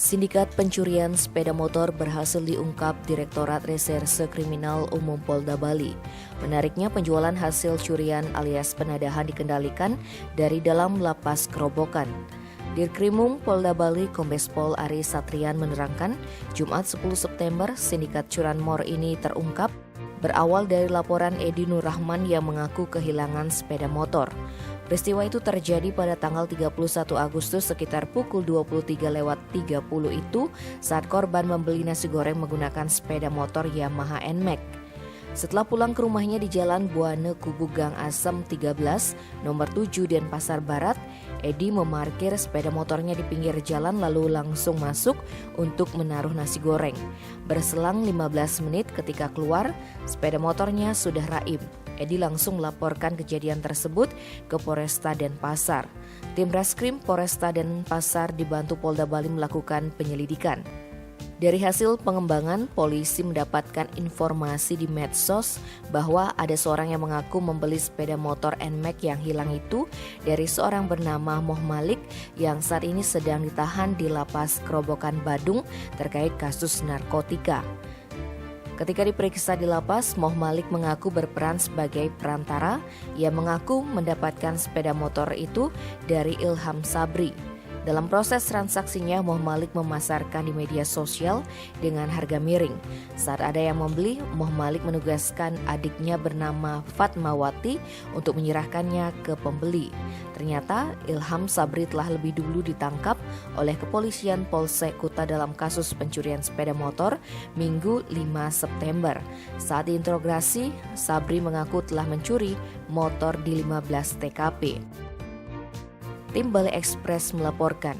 Sindikat pencurian sepeda motor berhasil diungkap Direktorat Reserse Kriminal Umum Polda Bali. Menariknya, penjualan hasil curian alias penadahan dikendalikan dari dalam lapas Kerobokan. Dirkrimum Polda Bali Kombes Pol Ari Satrian menerangkan, Jumat 10 September sindikat curanmor ini terungkap berawal dari laporan Edi Nur Rahman yang mengaku kehilangan sepeda motor. Peristiwa itu terjadi pada tanggal 31 Agustus sekitar pukul 23.30 itu saat korban membeli nasi goreng menggunakan sepeda motor Yamaha NMAX. Setelah pulang ke rumahnya di Jalan Buane Kubu Gang Asem 13, nomor 7 Denpasar Barat, Edi memarkir sepeda motornya di pinggir jalan lalu langsung masuk untuk menaruh nasi goreng. Berselang 15 menit ketika keluar, sepeda motornya sudah raib. Edi langsung melaporkan kejadian tersebut ke Polresta Denpasar. Tim Reskrim Polresta Denpasar dibantu Polda Bali melakukan penyelidikan. Dari hasil pengembangan, polisi mendapatkan informasi di medsos bahwa ada seorang yang mengaku membeli sepeda motor NMAX yang hilang itu dari seorang bernama Moh Malik yang saat ini sedang ditahan di Lapas Kerobokan Badung terkait kasus narkotika. Ketika diperiksa di lapas, Moh Malik mengaku berperan sebagai perantara. Ia mengaku mendapatkan sepeda motor itu dari Ilham Sabri. Dalam proses transaksinya, Moh Malik memasarkan di media sosial dengan harga miring. Saat ada yang membeli, Moh Malik menugaskan adiknya bernama Fatmawati untuk menyerahkannya ke pembeli. Ternyata Ilham Sabri telah lebih dulu ditangkap oleh kepolisian Polsek Kuta dalam kasus pencurian sepeda motor Minggu 5 September. Saat diinterogasi, Sabri mengaku telah mencuri motor di 15 TKP. Tim Bali Express melaporkan.